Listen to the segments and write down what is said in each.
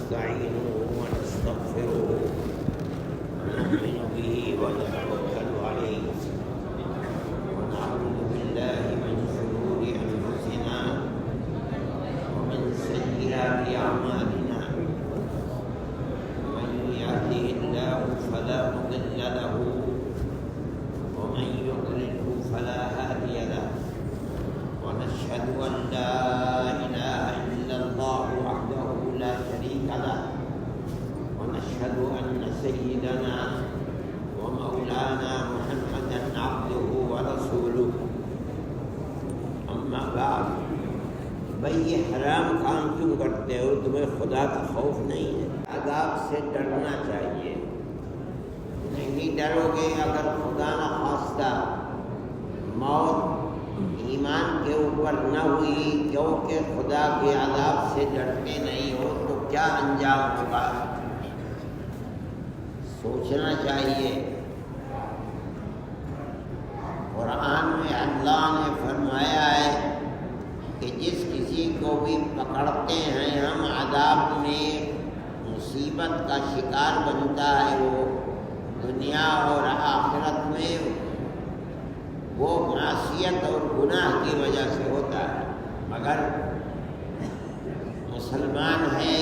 ونستعينه ونستغفره ونؤمن به ونتوكل عليه ونعوذ بالله من شرور أنفسنا ومن سيئات أعمالنا من يهده الله فلا مضل له ومن يضلله فلا هادي له ونشهد أن لا إله إلا الله وحده لا شريك له ونشهد أن سيدنا ومولانا محمدا عبده ورسوله أما بعد بھئی یہ حرام کام کیوں کرتے ہو؟ تمہیں خدا کا خوف نہیں ہے؟ عذاب سے ڈرنا چاہیے. نہیں ڈرو گے اگر خدا نہ خواستہ موت ایمان کے اوپر نہ ہوئی کیونکہ خدا کے عذاب سے ڈرتے نہیں ہو تو کیا انجام ہوگا؟ سوچنا چاہیے. قرآن میں اللہ نے فرمایا ہے کہ جس کسی کو بھی پکڑتے ہیں ہم عذاب میں مصیبت کا شکار بنتا ہے وہ دنیا اور آخرت میں وہ معصیت اور گناہ کی وجہ سے ہوتا ہے. مگر مسلمان ہے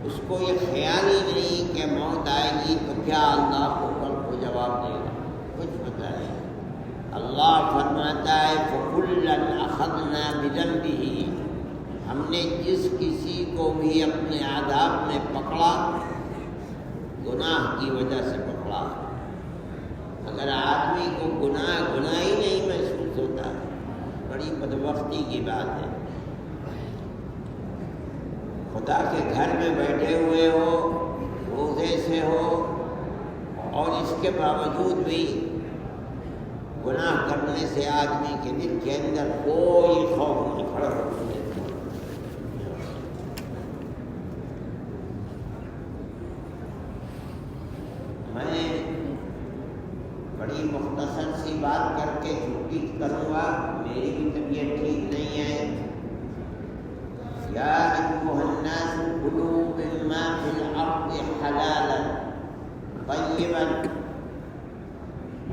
اس کو یہ خیال ہی نہیں کہ موت آئے گی تو کیا اللہ کو کل کو جواب دے گا، کچھ پتہ نہیں. اللہ فرماتا ہے فَكُلًّا أَخَذْنَا بِذَنبِهِ، ہم نے جس کسی کو بھی اپنے عذاب میں پکڑا گناہ کی وجہ سے پکڑا. اگر آدمی کو گناہ ہی نہیں محسوس ہوتا بڑی بدبختی کی بات ہے. خدا کے گھر میں بیٹھے ہوئے ہو، روزے سے ہو اور اس کے باوجود بھی گناہ کرنے سے آدمی کے دل کے اندر کوئی خوف نہیں کھڑا ہوتا. میں بڑی مختصر سی بات کر کے چھٹی کروں گا، میری بھی طبیعت ٹھیک نہیں ہے. یا ایھا الناس کلوا مما فی الارض حلالا طیبا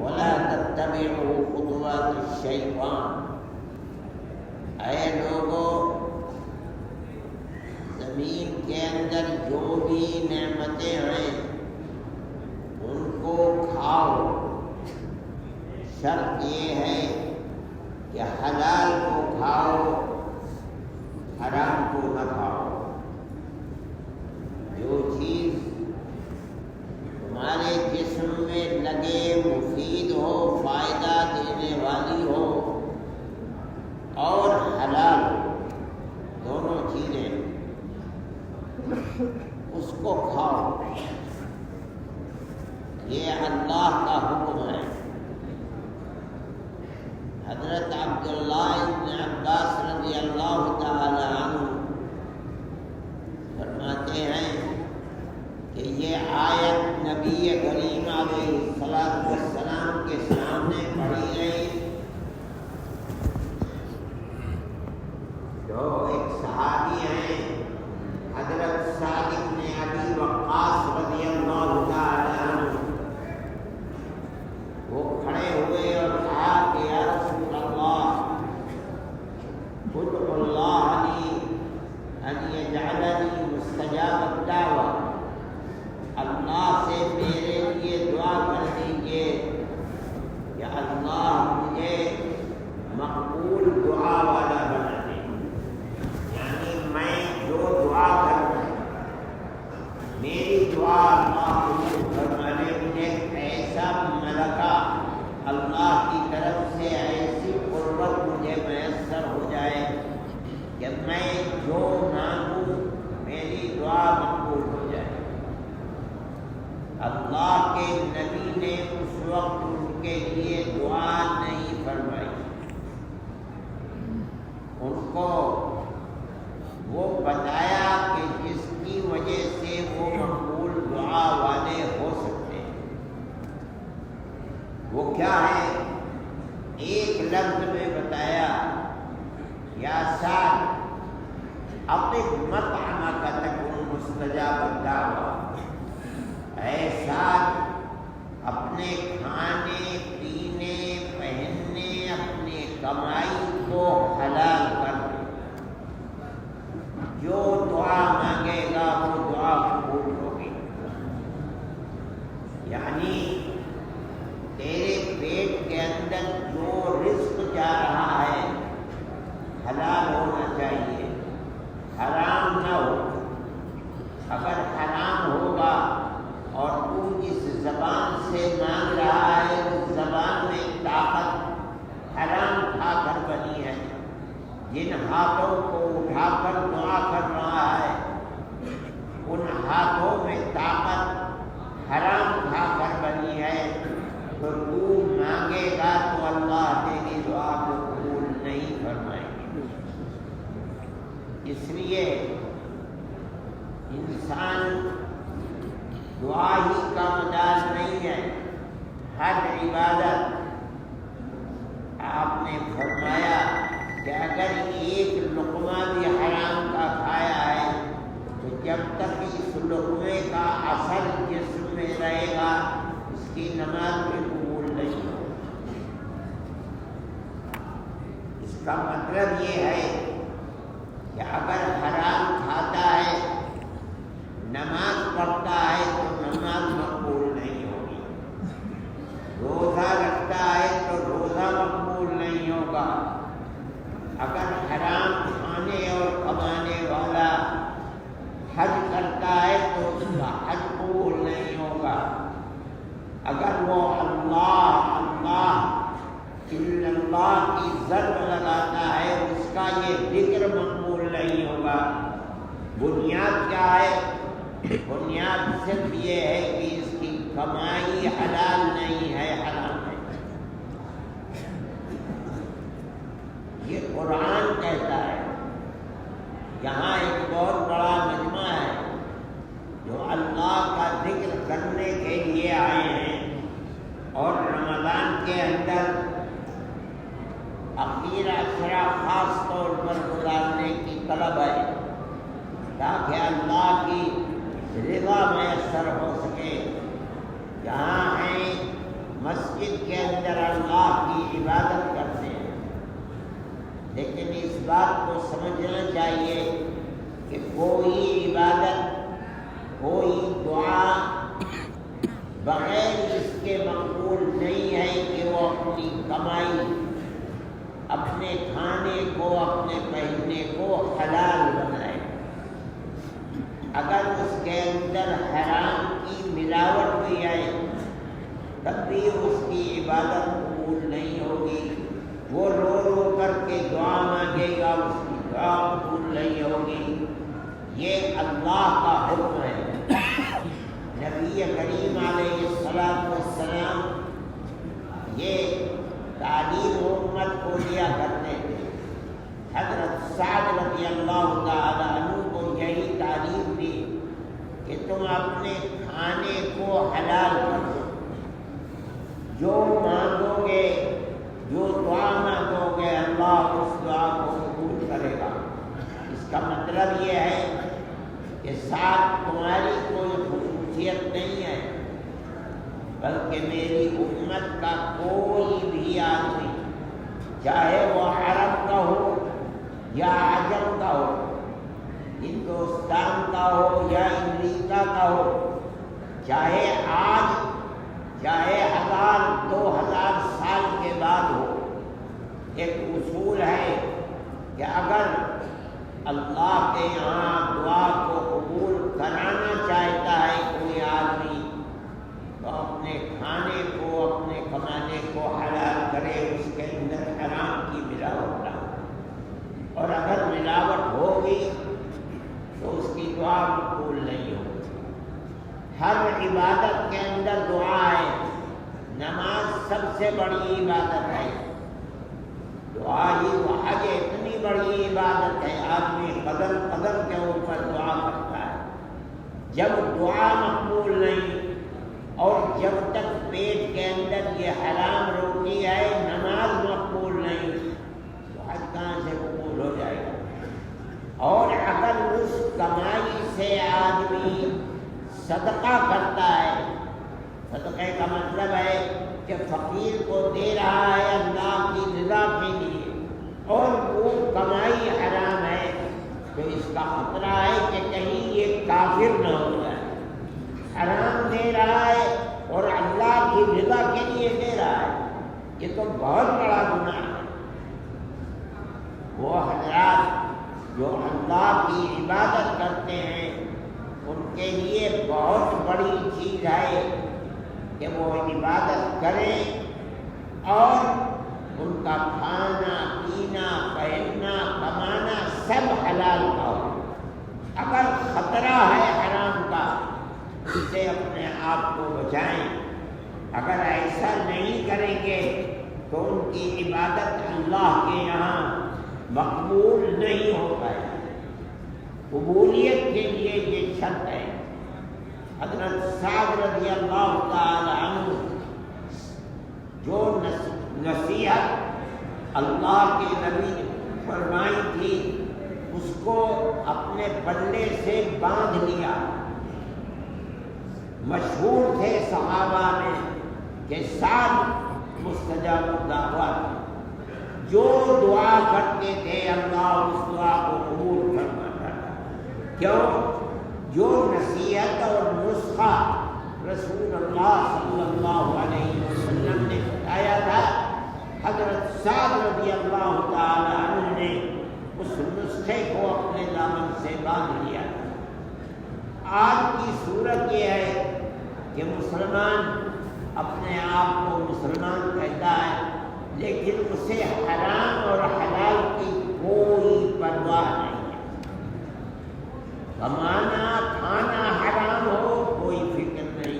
ولا تتبعوا خطوات الشیطان. اے لوگو زمین کے اندر جو بھی نعمتیں ہیں ان کو کھاؤ. شرط یہ ہے کہ حلال کو کھاؤ، حرام کو نہ کھاؤ. جو چیز تمہارے جسم میں لگے، مفید ہو، فائدہ دینے والی ہو اور حلال ہو، دونوں چیزیں اس کو کھاؤ. یہ اللہ کا حکم ہے. حضرت عبداللہ ابن عباس رضی اللہ تعالی عنہ فرماتے ہیں کہ یہ آیت نبی کریم علیہ السلام کے سامنے پڑھی گئی. جو ایک صحابی ہیں حضرت سعد بن ابی وقاص رضی اللہ تعالی عنہ، وہ کھڑے ہوئے اور کہا کہ یا رسول اللہ ادعو اللہ لی ان یجعلنی مستجاب الدعوہ، اللہ سے میرے لیے دعا کر دیجیے کہ اللہ مجھے مقبول دعا والا بنا دے. یعنی میں جو دعا کروں میری دعا اللہ قبول فرمانے، مجھے ایسا ملکہ اللہ کی طرف سے ایسی قربت مجھے میسر ہو جائے کہ میں جو مانگوں میری دعا مقبول ہو جائے. اللہ کے نبی نے اس وقت ان کے لیے دعا نہیں فرمائی. ان کو وہ بتایا کہ جس کی وجہ سے وہ مقبول دعا والے ہو سکتے ہیں. وہ کیا ہے؟ ایک لفظ میں بتایا یا سعد اقم مطعمک تکن مستجاب الدعوہ، ایسا اپنے کھانے پینے پہننے اپنے کمائی کو حلال کر دے، جو دعا مانگے گا وہ دعا قبول ہوگی۔ یعنی تیرے پیٹ کے اندر جو رزق جا رہا ہے حلال ہونا چاہیے، حرام نہ ہو۔ اگر حرام ہوگا اور تو جس زبان سے مانگ رہا ہے اس زبان میں طاقت حرام کھا کر بنی ہے، جن ہاتھوں کو اٹھا کر دعا کر رہا ہے ان ہاتھوں میں طاقت حرام کھا کر بنی ہے، تو تو مانگے گا تو اللہ تیری دعا کو قبول نہیں فرمائے گی۔ اس لیے انسان دعا ہی کا مدار نہیں ہے، ہر عبادت آپ نے فرمایا کہ اگر ایک لقمہ بھی حرام کا کھایا ہے تو جب تک اس لقمے کا اثر جسم میں رہے گا اس کی نماز بھی قبول نہیں ہوگی۔ اس کا مطلب یہ ہے کہ اگر حرام کھاتا ہے نماز پڑھتا ہے تو نماز مقبول نہیں ہوگی، روزہ رکھتا ہے تو روزہ مقبول نہیں ہوگا۔ اگر حرام کھانے اور کمانے والا حج کرتا ہے تو اس کا حج قبول نہیں ہوگا۔ اگر وہ اللہ اللہ الا اللہ کی ضرب لگاتا ہے اس کا یہ ذکر مقبول نہیں ہوگا۔ بنیاد کیا ہے؟ بنیاد صرف یہ ہے کہ اس کی کمائی حلال نہیں ہے، حرام ہے۔ یہ قرآن کہتا ہے۔ یہاں ایک بہت بڑا مجمع ہے جو اللہ کا ذکر کرنے کے لیے آئے ہیں اور رمضان کے اندر اخیر عشرہ خاص طور پر گزارنے کی طلب ہے تاکہ اللہ کی رضا میسر ہو سکے۔ جہاں ہیں مسجد کے اندر اللہ کی عبادت کرتے ہیں، لیکن اس بات کو سمجھنا چاہیے کہ کوئی عبادت کوئی دعا بغیر اس کے مقبول نہیں ہے کہ وہ اپنی کمائی اپنے کھانے کو اپنے پہننے کو حلال بنائے۔ اگر اس کے اندر حرام کی ملاوٹ ہوئی ہے تب بھی اس کی عبادت قبول نہیں ہوگی۔ وہ رو رو کر کے دعا مانگے گا اس کی دعا قبول نہیں ہوگی۔ یہ اللہ کا حکم ہے۔ نبی کریم علیہ السلام یہ تعلیم امت کو دیا کرتے تھے۔ حضرت سعد رضی اللہ تعالی عنہ کو یہی تعلیم دی کہ تم اپنے کھانے کو حلال کرو، جو مانگو گے جو دعا مانگو گے اللہ اس دعا کو قبول کرے گا۔ اس کا مطلب یہ ہے کہ ساتھ تمہاری کوئی خصوصیت نہیں ہے، بلکہ میری امت کا کوئی بھی آدمی چاہے وہ عرب کا ہو یا عجم کا ہو، ہندوستان کا ہو یا امریکہ کا ہو، چاہے آج چاہے 1000-2000 سال کے بعد ہو، ایک اصول ہے کہ اگر اللہ کے یہاں دعا کو قبول کرانا چاہتا ہے کوئی آدمی تو اپنے کھانے کو اپنے کمانے کو حلال کرے، اس کے اندر حرام کی ملاوٹ نہ ہو، اور اگر ملاوٹ ہوگی تو اس کی دعا قبول نہیں ہوگی۔ ہر عبادت کے اندر دعا ہے۔ نماز سب سے بڑی عبادت ہے، دعا ہی حج اتنی بڑی عبادت ہے، آدمی قدم قدم کے اوپر دعا کرتا ہے۔ جب دعا مقبول نہیں اور جب تک پیٹ کے اندر یہ حرام روٹی ہے نماز مقبول نہیں تو حج کہاں سے قبول ہو جائے گا؟ اور اگر اس کمائی سے آدمی صدقہ کرتا ہے، صدقے کا مطلب ہے کہ فقیر کو دے رہا ہے اللہ کی رضا کے لیے، اور وہ کمائی حرام ہے، تو اس کا خطرہ ہے کہ کہیں یہ کافر نہ ہو جائے۔ حرام دے رہا ہے اور اللہ کی رضا کے لیے دے رہا ہے، یہ تو بہت بڑا گناہ ہے۔ وہ حضرات جو اللہ کی عبادت کرتے ہیں ان کے لیے بہت بڑی چیز ہے کہ وہ عبادت کریں اور ان کا کھانا پینا پہننا کمانا سب حلال کا ہو۔ اگر خطرہ ہے حرام کا اس سے اپنے آپ کو بچائیں۔ اگر ایسا نہیں کریں گے تو ان کی عبادت اللہ کے یہاں مقبول نہیں ہو پائے۔ قبولیت کے لیے یہ شرط ہے۔ حضرت سعد رضی اللہ تعالی عنہ جو نصیحت اللہ کے نبی نے فرمائی تھی اس کو اپنے پلے سے باندھ لیا۔ مشہور تھے صحابہ میں کہ سعد مستجاب الدعوات، جو دعا کرتے تھے اللہ اس دعا کو قبول فرماتا تھا۔ کیوں؟ جو نصیحت اور نسخہ رسول اللہ صلی اللہ علیہ وسلم نے بتایا تھا، حضرت سعد رضی اللہ تعالی عنہ نے اس نسخے کو اپنے دامن سے باندھ لیا۔ آج کی صورت یہ ہے کہ مسلمان اپنے آپ کو مسلمان کہتا ہے لیکن اسے حرام اور حلال کی کوئی پرواہ نہیں ہے۔ کمانا کھانا حرام ہو کوئی فکر نہیں،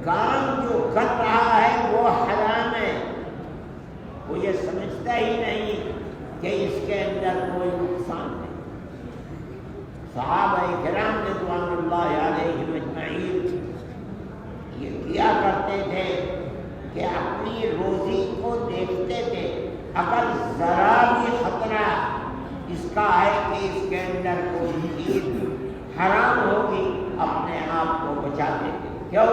کام جو کر رہا ہے وہ حرام ہے، وہ یہ سمجھتا ہی نہیں کہ اس کے اندر کوئی نقصان نہیں۔ صحابہ کرام رضوان اللہ علیہم اجمعین یہ کیا کرتے تھے کہ اپنی روزی کو دیکھتے تھے، اگر ذرا بھی خطرہ اس کا ہے کہ اس کے اندر کوئی چیز حرام ہوگی اپنے آپ کو بچاتے تھے۔ کیوں؟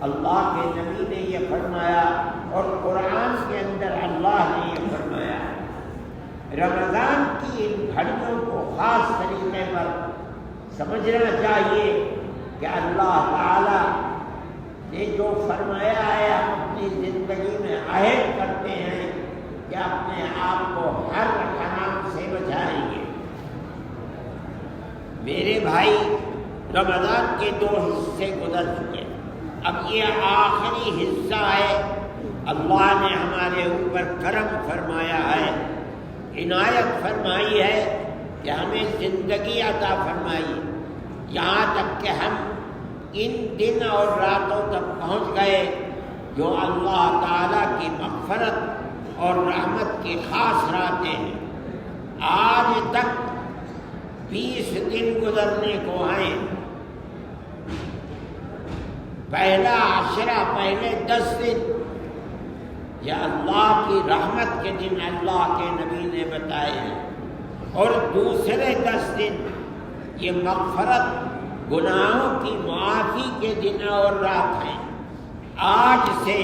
اللہ کے نبی نے یہ فرمایا اور قرآن کے اندر اللہ نے یہ فرمایا۔ رمضان کی ان گھڑیوں کو خاص طریقے پر سمجھنا چاہیے کہ اللہ تعالی نے جو فرمایا ہے ہم اپنی زندگی میں عہد کرتے ہیں کہ اپنے آپ کو ہر حرام سے بچائیں گے۔ میرے بھائی، رمضان کے 2 حصے گزر چکے، اب یہ آخری حصہ ہے۔ اللہ نے ہمارے اوپر کرم فرمایا ہے، عنایت فرمائی ہے کہ ہمیں زندگی عطا فرمائی، یہاں تک کہ ہم ان دن اور راتوں تک پہنچ گئے جو اللہ تعالیٰ کی مغفرت اور رحمت کی خاص راتیں ہیں۔ آج تک 20 دن گزرنے کو ہیں، پہلا عشرہ، پہلے 10 دن یہ اللہ کی رحمت کے دن اللہ کے نبی نے بتائے ہیں، اور دوسرے 10 دن یہ مغفرت گناہوں کی معافی کے دن اور رات ہیں۔ آج سے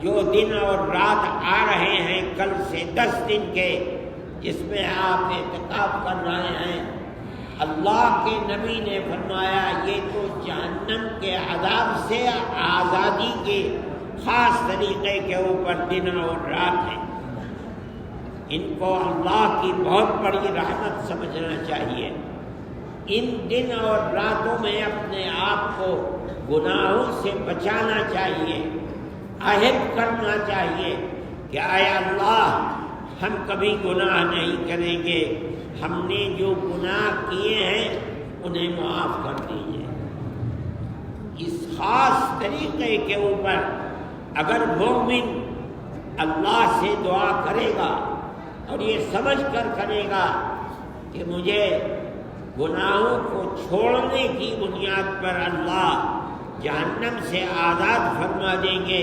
جو دن اور رات آ رہے ہیں، کل سے 10 دن کے، جس میں آپ اعتکاف کر رہے ہیں، اللہ کے نبی نے فرمایا یہ تو جہنم کے عذاب سے آزادی کے خاص طریقے کے اوپر دن اور رات ہیں۔ ان کو اللہ کی بہت بڑی رحمت سمجھنا چاہیے۔ ان دن اور راتوں میں اپنے آپ کو گناہوں سے بچانا چاہیے، عہد کرنا چاہیے کہ اے اللہ ہم کبھی گناہ نہیں کریں گے، ہم نے جو گناہ کیے ہیں انہیں معاف کر دیجیے۔ اس خاص طریقے کے اوپر اگر مومن اللہ سے دعا کرے گا اور یہ سمجھ کر کرے گا کہ مجھے گناہوں کو چھوڑنے کی بنیاد پر اللہ جہنم سے آزاد فرما دیں گے،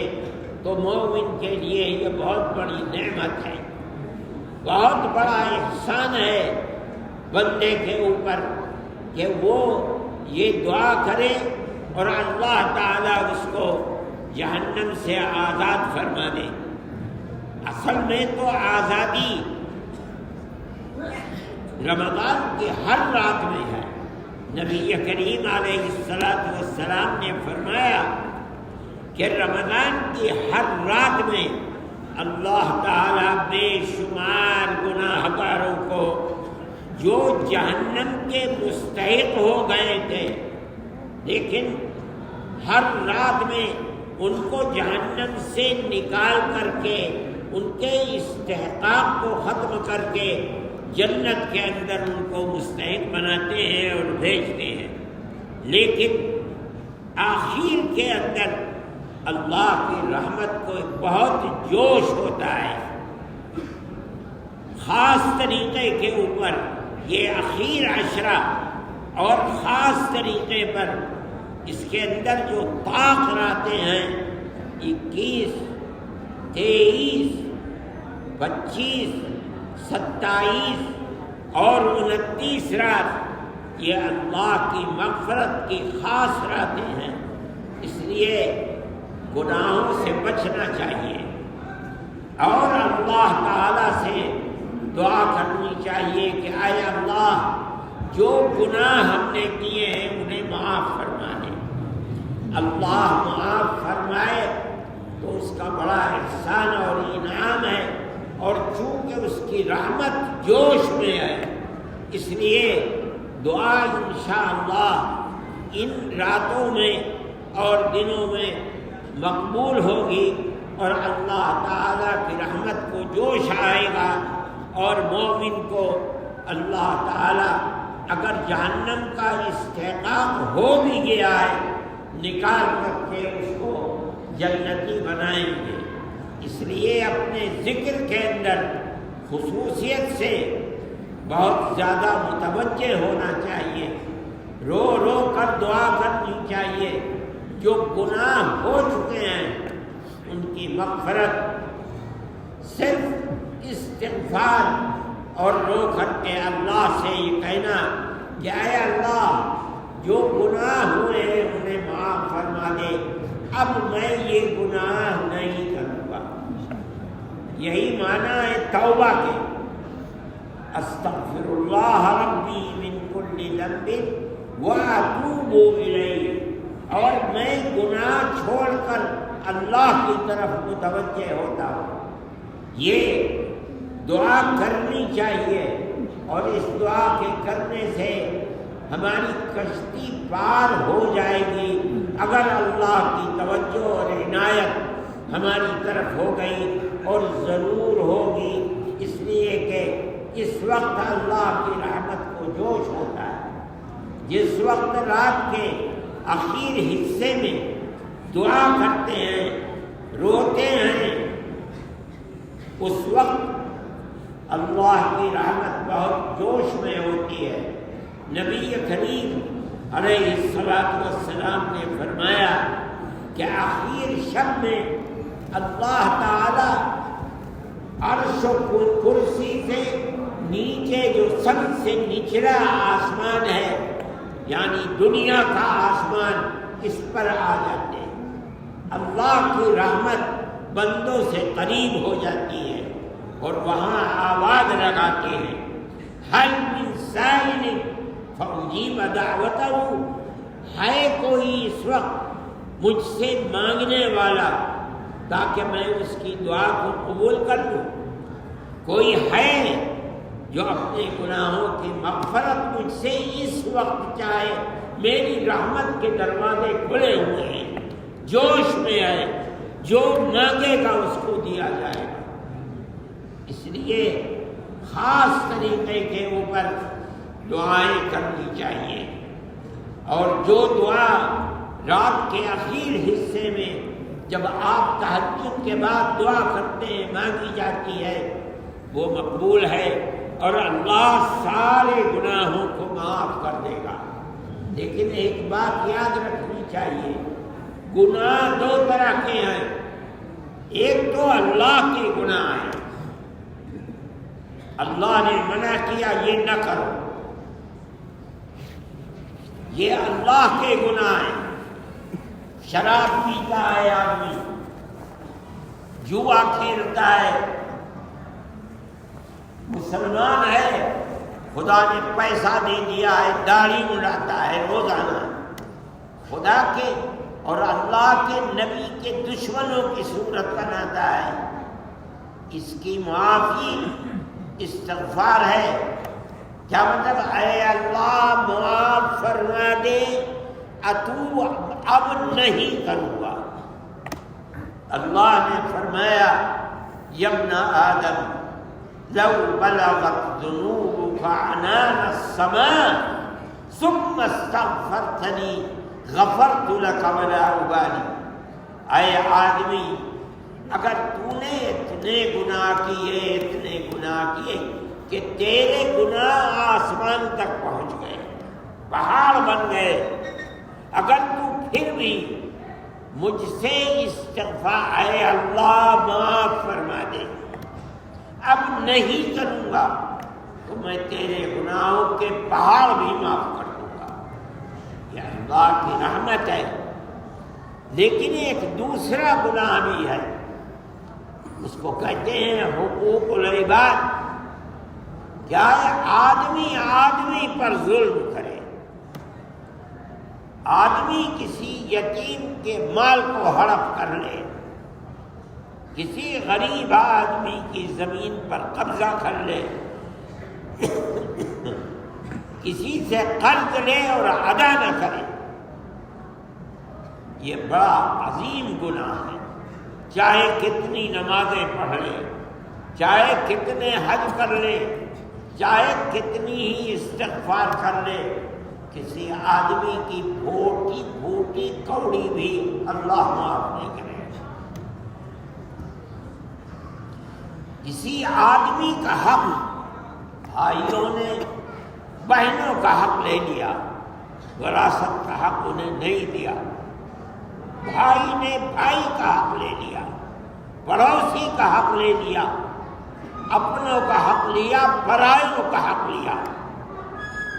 تو مومن کے لیے یہ بہت بڑی نعمت ہے، بہت بڑا احسان ہے بندے کے اوپر کہ وہ یہ دعا کرے اور اللہ تعالیٰ اس کو جہنم سے آزاد فرما دے۔ اصل میں تو آزادی رمضان کی ہر رات میں ہے۔ نبی کریم علیہ السلام نے فرمایا کہ رمضان کی ہر رات میں اللہ تعالیٰ بے شمار گناہ گاروں کو جو جہنم کے مستحق ہو گئے تھے، لیکن ہر رات میں ان کو جہنم سے نکال کر کے ان کے استحقاق کو ختم کر کے جنت کے اندر ان کو مستحق بناتے ہیں اور بھیجتے ہیں۔ لیکن آخر کے اندر اللہ کی رحمت کو ایک بہت جوش ہوتا ہے، خاص طریقے کے اوپر یہ اخیر عشرہ اور خاص طریقے پر اس کے اندر جو طاق راتیں ہیں 21، 23، 25، 27 اور 29 رات، یہ اللہ کی مغفرت کی خاص راتیں ہیں۔ اس لیے گناہوں سے بچنا چاہیے اور اللہ تعالیٰ سے دعا کرنی چاہیے کہ اے اللہ جو گناہ ہم نے کیے ہیں انہیں معاف فرما دے۔ اللہ معاف فرمائے تو اس کا بڑا احسان اور انعام ہے، اور چونکہ اس کی رحمت جوش میں ہے، اس لیے دعا انشاءاللہ ان راتوں میں اور دنوں میں مقبول ہوگی، اور اللہ تعالیٰ کی رحمت کو جوش آئے گا، اور مومن کو اللہ تعالیٰ اگر جہنم کا استحقاق ہو بھی گیا ہے نکال کر کے اس کو جنتی بنائیں گے۔ اس لیے اپنے ذکر کے اندر خصوصیت سے بہت زیادہ متوجہ ہونا چاہیے، رو رو کر دعا کرنی چاہیے۔ جو گناہ ہو چکے ہیں ان کی مغفرت صرف استغفار اور رو کر کے اللہ سے یہ کہنا کہ اے اللہ جو گناہ ہوئے ہیں انہیں معاف فرما دے، اب میں یہ گناہ نہیں کروں گا۔ یہی معنی ہے توبہ کے، استغفر اللہ ربی من کل ذنب واتوب الیہ، اور میں گناہ چھوڑ کر اللہ کی طرف متوجہ ہوتا ہوں۔ یہ دعا کرنی چاہیے، اور اس دعا کے کرنے سے ہماری کشتی پار ہو جائے گی اگر اللہ کی توجہ اور عنایت ہماری طرف ہو گئی، اور ضرور ہوگی، اس لیے کہ اس وقت اللہ کی رحمت کو جوش ہوتا ہے۔ جس وقت رات کے آخر حصے میں دعا کرتے ہیں، روتے ہیں، اس وقت اللہ کی رحمت بہت جوش میں ہوتی ہے۔ نبی کریم علیہ السلام نے فرمایا کہ آخر شب میں اللہ تعالی عرش و کرسی سے نیچے جو سب سے نچلا آسمان ہے، یعنی دنیا کا آسمان، اس پر آ جاتے ہیں۔ اللہ کی رحمت بندوں سے قریب ہو جاتی ہے، اور وہاں آواز لگاتے ہیں، حل من سائل فاجیب دعوتہ، ہے کوئی اس وقت مجھ سے مانگنے والا تاکہ میں اس کی دعا کو قبول کر لوں؟ کوئی ہے جو اپنے گناہوں کی مغفرت مجھ سے اس وقت چاہے؟ میری رحمت کے دروازے کھلے ہوئے ہیں، جوش میں ہے، جو مانگے گا اس کو دیا جائے گا۔ اس لیے خاص طریقے کے اوپر دعائیں کرنی چاہیے، اور جو دعا رات کے آخر حصے میں جب آپ تہجد کے بعد دعا کرتے ہیں مانگی جاتی ہے، وہ مقبول ہے، اور اللہ سارے گناہوں کو معاف کر دے گا۔ لیکن ایک بات یاد رکھنی چاہیے، گناہ دو طرح کے ہیں، ایک تو اللہ کے گناہ ہیں، اللہ نے منع کیا یہ نہ کرو، یہ اللہ کے گناہ ہیں۔ شراب پیتا ہے آدمی، جوا کھیلتا ہے، مسلمان ہے، خدا نے پیسہ دے دیا ہے، داڑھی مڑاتا ہے روزانہ، خدا کے اور اللہ کے نبی کے دشمنوں کی صورت بناتا ہے، اس کی معافی استغفار ہے۔ کیا مطلب؟ اے اللہ معاف فرما دے، اتو اب نہیں کروں گا۔ اللہ نے فرمایا یا ابن آدم لو بلغت ذنوبك عنان السماء ثم استغفرتنی غفرت لك ولا ابالی۔ اے آدمی، اگر تو نے اتنے گناہ کیے کہ تیرے گناہ آسمان تک پہنچ گئے، پہاڑ بن گئے، اگر تو پھر بھی مجھ سے استغفار، اے اللہ معاف فرما دے، اب نہیں کروں گا، تو میں تیرے گناہوں کے پہاڑ بھی معاف کر دوں گا۔ یہ اللہ کی رحمت ہے۔ لیکن ایک دوسرا گناہ بھی ہے، اس کو کہتے ہیں حقوق العباد۔ کیا ہے؟ آدمی پر ظلم کرے، آدمی کسی یتیم کے مال کو ہڑپ کر لے، کسی غریب آدمی کی زمین پر قبضہ کر لے، کسی سے قرض لے اور ادا نہ کرے، یہ بڑا عظیم گناہ ہے۔ چاہے کتنی نمازیں پڑھ لے، چاہے کتنے حج کر لے، چاہے کتنی ہی استغفار کر لے، کسی آدمی کی پھوٹی پھوٹی کوڑی بھی اللہ معاف نہیں کرے۔ کسی آدمی کا حق بھائیوں نے بہنوں کا حق لے لیا، وراثت کا حق انہیں نہیں دیا، بھائی نے بھائی کا حق لے لیا، پڑوسی کا حق لے لیا، اپنوں کا حق لیا، پرائیوں کا حق لیا۔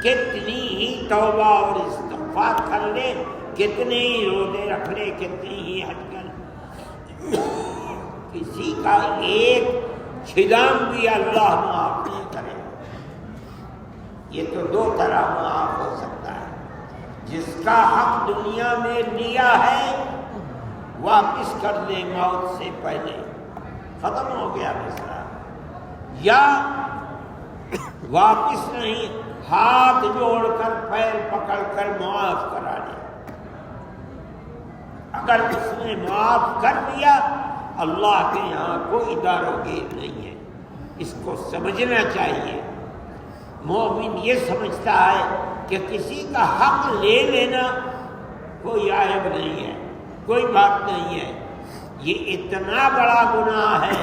کتنی ہی توبہ اور استغفار کر لے، کتنے ہی روزے رکھ لے، کتنی ہی حج کر، کسی کا ایک چھدام بھی اللہ معاف نہیں کرے۔ یہ تو دو طرح معاف ہو سکتا ہے، جس کا حق دنیا میں لیا ہے واپس کر دے موت سے پہلے، ختم ہو گیا مسئلہ، یا واپس نہیں، ہاتھ جوڑ کر پیر پکڑ کر معاف کرا دے۔ اگر اس نے معاف کر دیا، اللہ کے یہاں کوئی دار و گیر نہیں ہے۔ اس کو سمجھنا چاہیے۔ مومن یہ سمجھتا ہے کہ کسی کا حق لے لینا کوئی عیب نہیں ہے، کوئی بات نہیں ہے۔ یہ اتنا بڑا گناہ ہے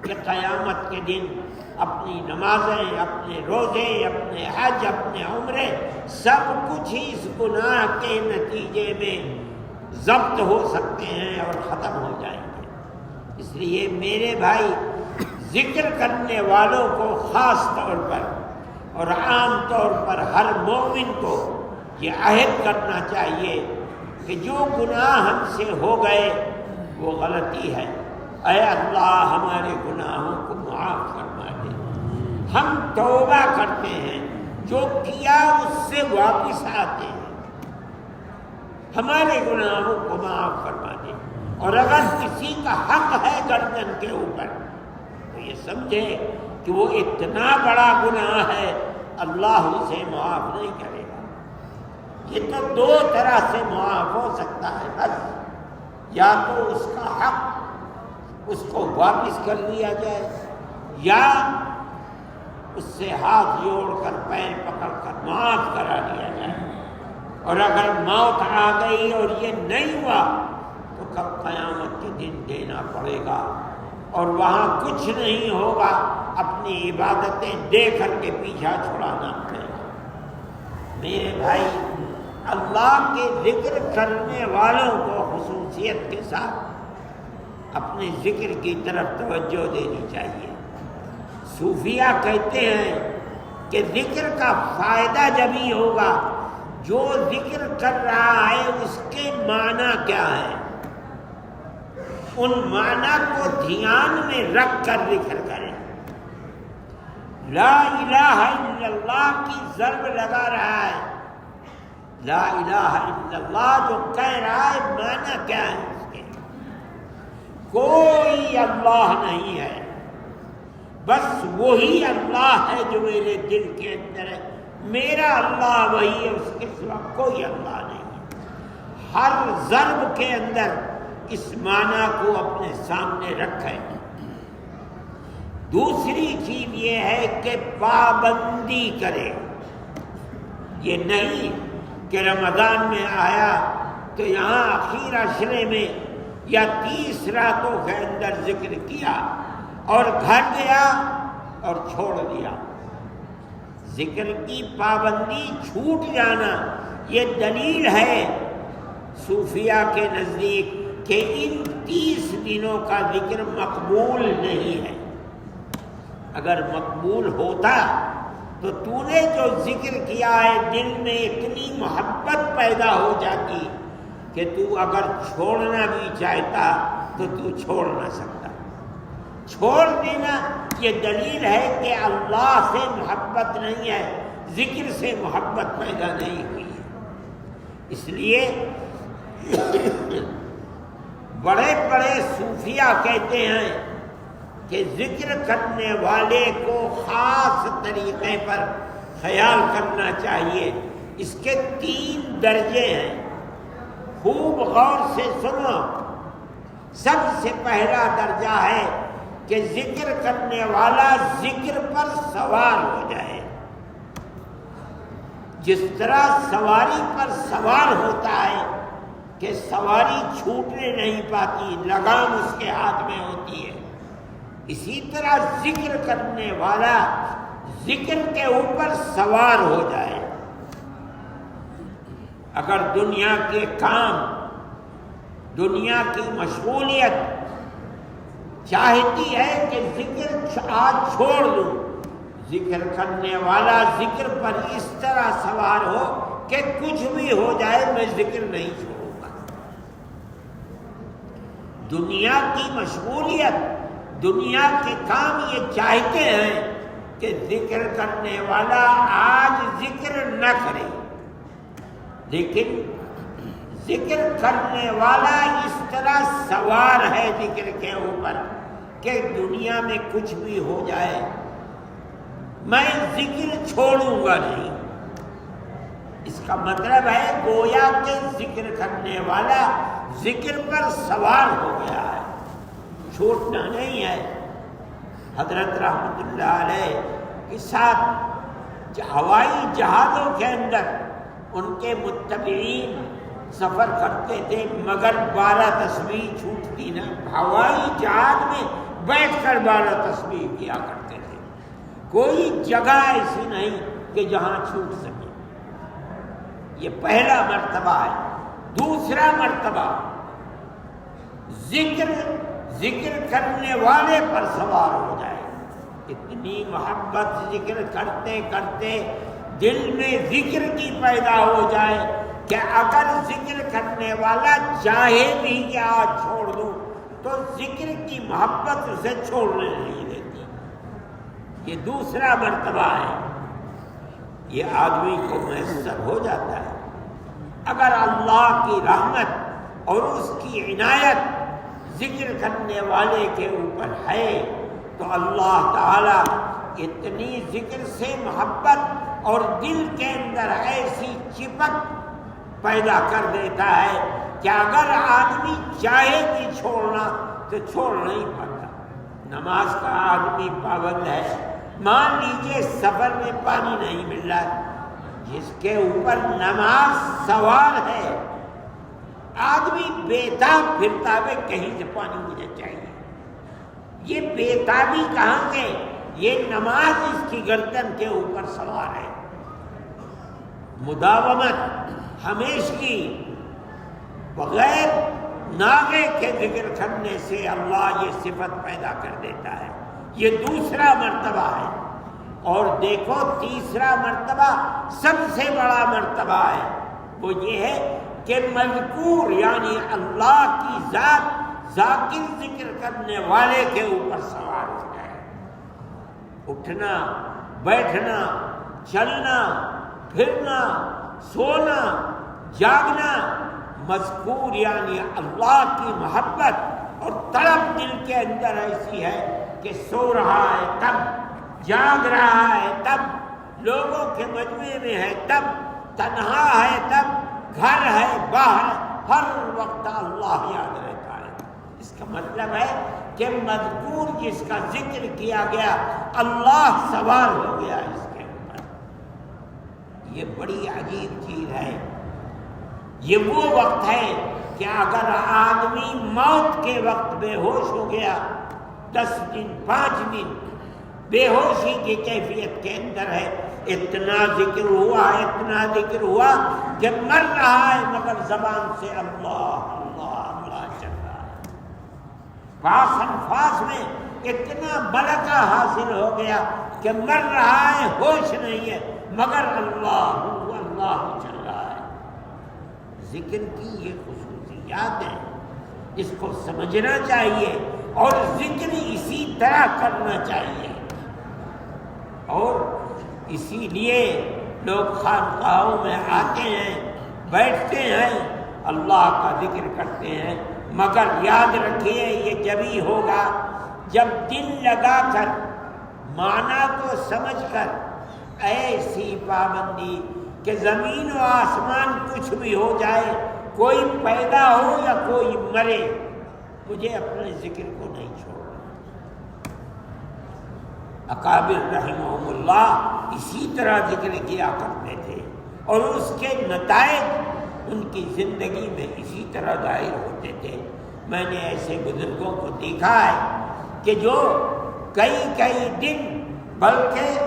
کہ قیامت کے دن اپنی نمازیں، اپنے روزے، اپنے حج، اپنے عمرے، سب کچھ ہی اس گناہ کے نتیجے میں ضبط ہو سکتے ہیں اور ختم ہو جائیں گے۔ اس لیے میرے بھائی، ذکر کرنے والوں کو خاص طور پر اور عام طور پر ہر مومن کو یہ عہد کرنا چاہیے کہ جو گناہ ہم سے ہو گئے وہ غلطی ہے، اے اللہ ہمارے گناہوں کو معاف فرما دے۔ ہم توبہ کرتے ہیں، جو کیا اس سے واپس آتے ہیں، ہمارے گناہوں کو معاف فرما دے۔ اور اگر کسی کا حق ہے گردن کے اوپر تو یہ سمجھے کہ وہ اتنا بڑا گناہ ہے، اللہ اسے معاف نہیں کرے گا۔ یہ تو دو طرح سے معاف ہو سکتا ہے بس، یا تو اس کا حق اس کو واپس کر لیا جائے، یا اس سے ہاتھ جوڑ کر پیر پکڑ کر معاف کرا دیا جائے۔ اور اگر موت آ گئی اور یہ نہیں ہوا تو کب قیامت کے دن دینا پڑے گا، اور وہاں کچھ نہیں ہوگا، اپنی عبادتیں دے کر کے پیچھا چھڑانا پڑے گا۔ میرے بھائی، اللہ کے ذکر کرنے والوں کو خصوصیت کے ساتھ اپنے ذکر کی طرف توجہ دینی چاہیے۔ صوفیہ کہتے ہیں کہ ذکر کا فائدہ جب ہی ہوگا جو ذکر کر رہا ہے اس کے معنی کیا ہے، ان معنی کو دھیان میں رکھ کر ذکر کریں۔ لا الہ الا اللہ کی ضرب لگا رہا ہے، لا الہ الا اللہ جو کہہ رہا ہے معنی کیا ہے اس کے؟ کوئی اللہ نہیں ہے، بس وہی اللہ ہے جو میرے دل کے اندر ہے، میرا اللہ وہی ہے، اس کے سوا کوئی اللہ نہیں ہے۔ ہر ضرب کے اندر اس معنی کو اپنے سامنے رکھیں۔ دوسری چیز یہ ہے کہ پابندی کرے، یہ نہیں کہ رمضان میں آیا تو یہاں آخر عشرے میں یا 30 راتوں کے اندر ذکر کیا اور گھر گیا اور چھوڑ دیا۔ ذکر کی پابندی چھوٹ جانا یہ دلیل ہے صوفیہ کے نزدیک کہ ان 30 دنوں کا ذکر مقبول نہیں ہے۔ اگر مقبول ہوتا تو تو نے جو ذکر کیا ہے دل میں اتنی محبت پیدا ہو جاتی کہ تو اگر چھوڑنا بھی چاہتا تو تو چھوڑ نہ سکتا۔ چھوڑ دینا یہ دلیل ہے کہ اللہ سے محبت نہیں ہے، ذکر سے محبت پیدا نہیں ہوئی ہے۔ اس لیے بڑے بڑے صوفیہ کہتے ہیں کہ ذکر کرنے والے کو خاص طریقے پر خیال کرنا چاہیے۔ اس کے 3 درجے ہیں، خوب غور سے سنو۔ سب سے پہلا درجہ ہے کہ ذکر کرنے والا ذکر پر سوار ہو جائے۔ جس طرح سواری پر سوار ہوتا ہے کہ سواری چھوٹنے نہیں پاتی، لگام اس کے ہاتھ میں ہوتی ہے، اسی طرح ذکر کرنے والا ذکر کے اوپر سوار ہو جائے۔ اگر دنیا کے کام، دنیا کی مشغولیت چاہتی ہے کہ ذکر آج چھوڑ دوں، ذکر کرنے والا ذکر پر اس طرح سوار ہو کہ کچھ بھی ہو جائے میں ذکر نہیں چھوڑوں گا۔ دنیا کی مشغولیت، دنیا کے کام یہ چاہتے ہیں کہ ذکر کرنے والا آج ذکر نہ کرے، لیکن ذکر کرنے والا اس طرح سوار ہے ذکر کے اوپر کہ دنیا میں کچھ بھی ہو جائے میں ذکر چھوڑوں گا نہیں۔ اس کا مطلب ہے گویا کہ ذکر کرنے والا ذکر پر سوار ہو گیا ہے، چھوٹنا نہیں ہے۔ حضرت رحمت اللہ علیہ کے ساتھ ہوائی جہازوں کے اندر ان کے متبعین سفر کرتے تھے، مگر 12 تسبیح چھوٹتی نہ، ہوائی جہاز میں بیٹھ کر 12 تسبیح کیا کرتے تھے۔ کوئی جگہ ایسی نہیں کہ جہاں چھوٹ سکے۔ یہ پہلا مرتبہ ہے۔ دوسرا مرتبہ ذکر کرنے والے پر سوار ہو جائے۔ اتنی محبت ذکر کرتے کرتے دل میں ذکر کی پیدا ہو جائے کہ اگر ذکر کرنے والا چاہے بھی کہ آج چھوڑ دوں تو ذکر کی محبت اسے چھوڑنے نہیں دیتی۔ یہ دوسرا مرتبہ ہے، یہ آدمی کو میسر ہو جاتا ہے۔ اگر اللہ کی رحمت اور اس کی عنایت ذکر کرنے والے کے اوپر ہے تو اللہ تعالی اتنی ذکر سے محبت اور دل کے اندر ایسی چپک پیدا کر دیتا ہے کہ اگر آدمی چاہے بھی چھوڑنا تو چھوڑ نہیں پاتا۔ نماز کا آدمی پابند ہے، مان لیجئے سفر میں پانی نہیں مل رہا، جس کے اوپر نماز سوار ہے آدمی بےتاب پھرتا ہے کہیں سے پانی مجھے چاہیے۔ یہ بےتابی کہاں سے؟ یہ نماز اس کی گردن کے اوپر سوار ہے۔ مداومت، ہمیشگی، بغیر ناغے کے ذکر کرنے سے اللہ یہ صفت پیدا کر دیتا ہے۔ یہ دوسرا مرتبہ ہے۔ اور دیکھو تیسرا مرتبہ سب سے بڑا مرتبہ ہے، وہ یہ ہے کہ مذکور یعنی اللہ کی ذات ذاکر ذکر کرنے والے کے اوپر سوار ہو جائے۔ اٹھنا، بیٹھنا، چلنا، پھرنا، سونا، جاگنا، مذکور یعنی اللہ کی محبت اور طلب دل کے اندر ایسی ہے کہ سو رہا ہے تب، جاگ رہا ہے تب، لوگوں کے مجمع میں ہے تب، تنہا ہے تب، گھر ہے باہر، ہر وقت اللہ یاد رہتا ہے۔ اس کا مطلب ہے کہ مذکور جس کا ذکر کیا گیا اللہ سوار ہو گیا اس کے اوپر۔ یہ بڑی عجیب چیز ہے۔ یہ وہ وقت ہے کہ اگر آدمی موت کے وقت بے ہوش ہو گیا، 10 دن 5 دن بے ہوشی کی کیفیت کے اندر ہے، اتنا ذکر ہوا کہ مر رہا ہے مگر زبان سے اللہ اللہ اللہ چل رہا ہے۔ پاس انفاس میں اتنا ملکہ حاصل ہو گیا کہ مر رہا ہے، ہوش نہیں ہے مگر اللہ اللہ چل رہا ہے۔ ذکر کی یہ خصوصیات ہیں، اس کو سمجھنا چاہیے اور ذکر اسی طرح کرنا چاہیے۔ اور اسی لیے لوگ خانقاہوں میں آتے ہیں، بیٹھتے ہیں، اللہ کا ذکر کرتے ہیں، مگر یاد رکھیے یہ جبھی ہوگا جب دل لگا کر معنی کو سمجھ کر ایسی پابندی کہ زمین و آسمان کچھ بھی ہو جائے، کوئی پیدا ہو یا کوئی مرے، مجھے اپنے ذکر کو نہیں چھوڑنا۔ اکابر رحمہم اللہ اسی طرح ذکر کیا کرتے تھے اور اس کے نتائج ان کی زندگی میں اسی طرح ظاہر ہوتے تھے۔ میں نے ایسے بزرگوں کو دیکھا ہے کہ جو کئی دن بلکہ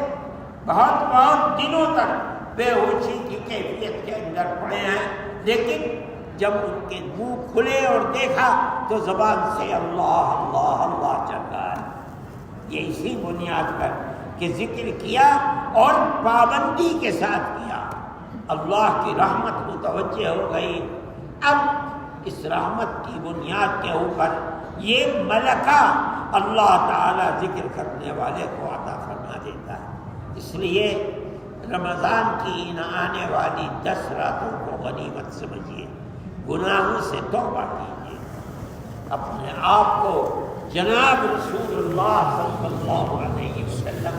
بہت دنوں تک بے ہوشی کی کیفیت کے اندر پڑے ہیں، لیکن جب ان کے منہ کھلے اور دیکھا تو زبان سے اللہ اللہ اللہ چل رہا ہے۔ یہ اسی بنیاد پر کہ ذکر کیا اور پابندی کے ساتھ کیا، اللہ کی رحمت متوجہ ہو گئی۔ اب اس رحمت کی بنیاد کے اوپر یہ ملکہ اللہ تعالی ذکر کرنے والے کو عطا فرما دیتا ہے۔ اس لیے رمضان کی ان آنے والی 10 راتوں کو غنیمت سمجھیے، گناہوں سے توبہ کیجیے، اپنے آپ کو جناب رسول اللہ صلی اللہ علیہ وسلم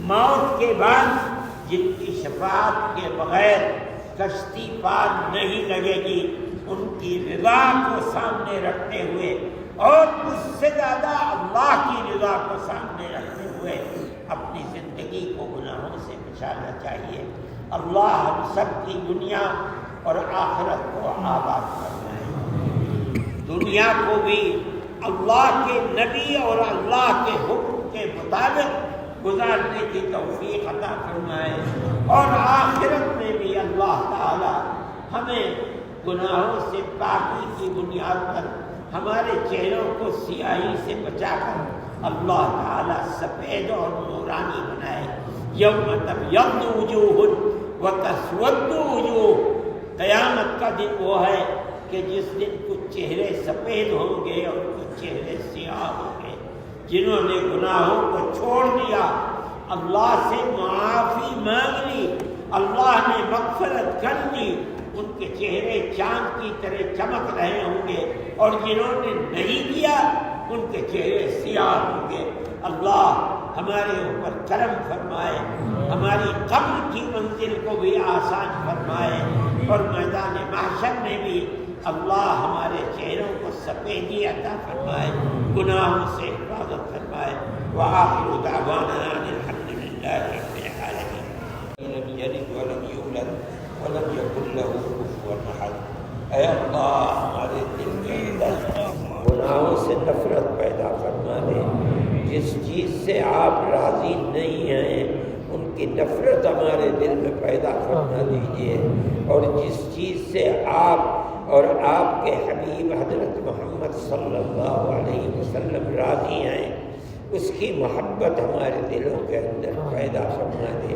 موت کے بعد جن کی شفاعت کے بغیر کشتی پار نہیں لگے گی، ان کی رضا کو سامنے رکھتے ہوئے اور اس سے زیادہ اللہ کی رضا کو سامنے رکھتے ہوئے اپنی زندگی کو گناہوں سے بچانا چاہیے۔ اللہ ہم سب کی دنیا اور آخرت کو آباد فرمائے، دنیا کو بھی اللہ کے نبی اور اللہ کے حکم کے مطابق گزارنے کی توفیق عطا فرمائے، اور آخرت میں بھی اللہ تعالی ہمیں گناہوں سے پاکی کی بنیاد پر ہمارے چہروں کو سیاہی سے بچا کر اللہ تعالی سفید اور نورانی بنائے۔ یوم تبیض وجوہ وتسود وجوہ، قیامت کا دن وہ ہے کہ جس دن کچھ چہرے سفید ہوں گے اور کچھ چہرے سیاہ ہوں گے۔ جنہوں نے گناہوں کو چھوڑ دیا، اللہ سے معافی مانگ لی، اللہ نے مغفرت کر دی، ان کے چہرے چاند کی طرح چمک رہے ہوں گے، اور جنہوں نے نہیں کیا ان کے چہرے سیاہ ہوں گے۔ اللہ ہمارے اوپر کرم فرمائے، ہماری قبر کی منزل کو بھی آسان فرمائے، اور میدان محشر میں بھی اللہ ہمارے چہروں کو سفیدی عطا فرمائے، گناہوں سے حفاظت فرمائے۔ وآخر دعوانا ان الحمد للہ رب العالمین۔ لم یلد ولم یولد ولم یکن له کفوا احد۔ اے اللہ ہمارے دل کے اندر گناہوں سے نفرت پیدا فرما دے، جس چیز سے آپ راضی نہیں ہیں ان کی نفرت ہمارے دل میں پیدا فرما دیجیے، اور جس چیز سے آپ اور آپ کے حبیب حضرت محمد صلی اللہ علیہ وسلم راضی ہیں اس کی محبت ہمارے دلوں کے اندر پیدا فرما دے۔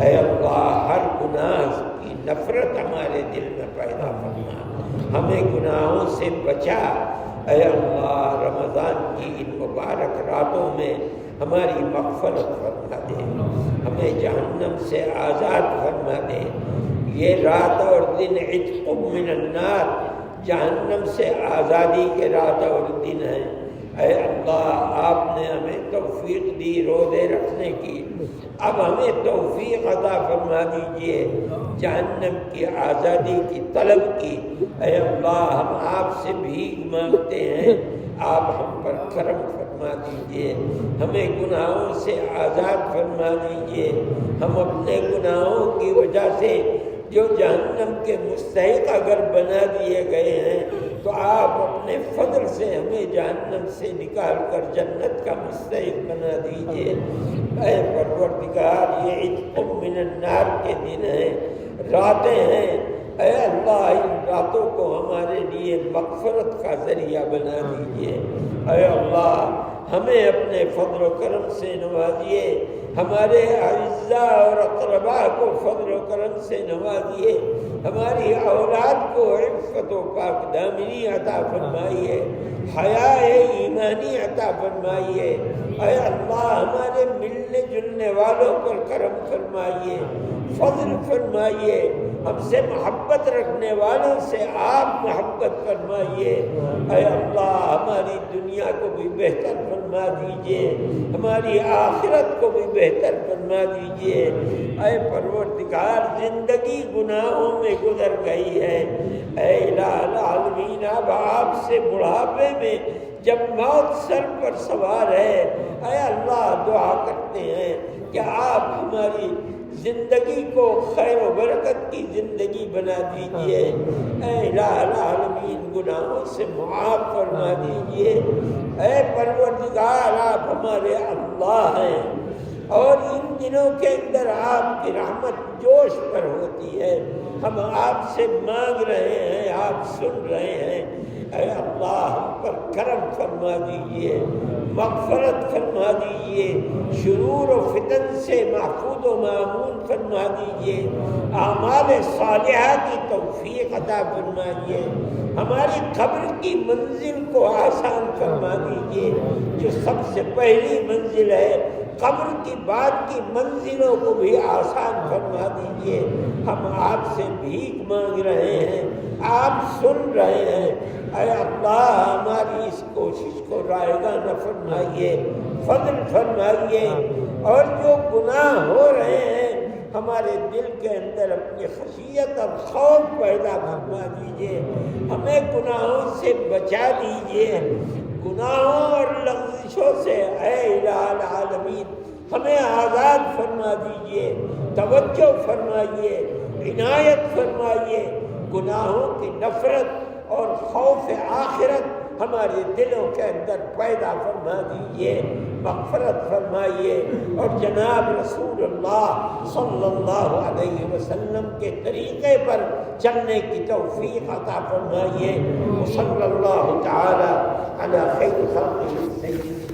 اے اللہ ہر گناہ کی نفرت ہمارے دل میں پیدا فرما، ہمیں گناہوں سے بچا۔ اے اللہ رمضان کی ان مبارک راتوں میں ہماری مغفرت فرما دے، ہمیں جہنم سے آزاد فرما دے۔ یہ رات اور دن عتق من النار، جہنم سے آزادی کے رات اور دن ہیں۔ اے اللہ آپ نے ہمیں توفیق دی روزے رکھنے کی، اب ہمیں توفیق عطا فرما دیجئے جہنم کی آزادی کی طلب کی۔ اے اللہ ہم آپ سے بھیک مانگتے ہیں، آپ ہم پر کرم فرما دیجئے، ہمیں گناہوں سے آزاد فرما دیجئے۔ ہم اپنے گناہوں کی وجہ سے جو جہنم کے مستحق اگر بنا دیے گئے ہیں تو آپ اپنے فضل سے ہمیں جہنم سے نکال کر جنت کا مستحق بنا دیجئے۔ اے پروردگار یہ عتق من النار کے دن ہیں، راتیں ہیں، اے اللہ ان راتوں کو ہمارے لیے مغفرت کا ذریعہ بنا دیجئے۔ اے اللہ ہمیں اپنے فضل و کرم سے نوازیے، ہمارے اعزاء اور اقرباء کو فضل و کرم سے نوازیے، ہماری اولاد کو عفت و پاک دامنی عطا فرمائیے، حیا ایمانی عطا فرمائیے۔ اے اللہ ہمارے ملنے جلنے والوں پر کرم فرمائیے، فضل فرمائیے، ہم سے محبت رکھنے والوں سے آپ محبت فرمائیے۔ اے اللہ ہماری دنیا کو بھی بہتر فرما دیجئے، ہماری آخرت کو بھی بہتر فرما دیجئے۔ اے پروردگار زندگی گناہوں میں گزر گئی ہے، اے الہ العالمین اب آپ سے بڑھاپے میں جب موت سر پر سوار ہے، اے اللہ دعا کرتے ہیں کہ آپ ہماری زندگی کو خیر و برکت کی زندگی بنا دیجئے۔ اے الہ العالمین گناہوں سے معاف فرما دیجئے۔ اے پروردگار آپ ہمارے اللہ ہیں اور ان دنوں کے اندر آپ کی رحمت جوش پر ہوتی ہے، ہم آپ سے مانگ رہے ہیں، آپ سن رہے ہیں۔ اے اللہ ہم پر کرم فرما دیجئے، مغفرت فرما دیجئے، شرور و فتن سے محفوظ و مامون فرما دیجئے، اعمال صالحہ کی توفیق عطا فرمائیے، ہماری قبر کی منزل کو آسان فرما دیجئے، جو سب سے پہلی منزل ہے، قبر کی بعد کی منزلوں کو بھی آسان فرما دیجئے۔ ہم آپ سے بھیک مانگ رہے ہیں، آپ سن رہے ہیں۔ اے اللہ ہماری اس کوشش کو رائگاں نہ فرمائیے، فضل فرمائیے، اور جو گناہ ہو رہے ہیں ہمارے دل کے اندر اپنی خشیت اور خوف پیدا فرما دیجئے، ہمیں گناہوں سے بچا دیجئے، گناہوں اور لغزشوں سے اے الہ العالمین ہمیں آزاد فرما دیجئے، توجہ فرمائیے، عنایت فرمائیے، گناہوں کی نفرت اور خوف آخرت ہمارے دلوں کے اندر پیدا فرما دیجئے، مغفرت فرمائیے، اور جناب رسول اللہ صلی اللہ علیہ وسلم کے طریقے پر چلنے کی توفیق عطا فرمائیے۔ صلی اللہ تعالی علی خیر خلقہ سیدنا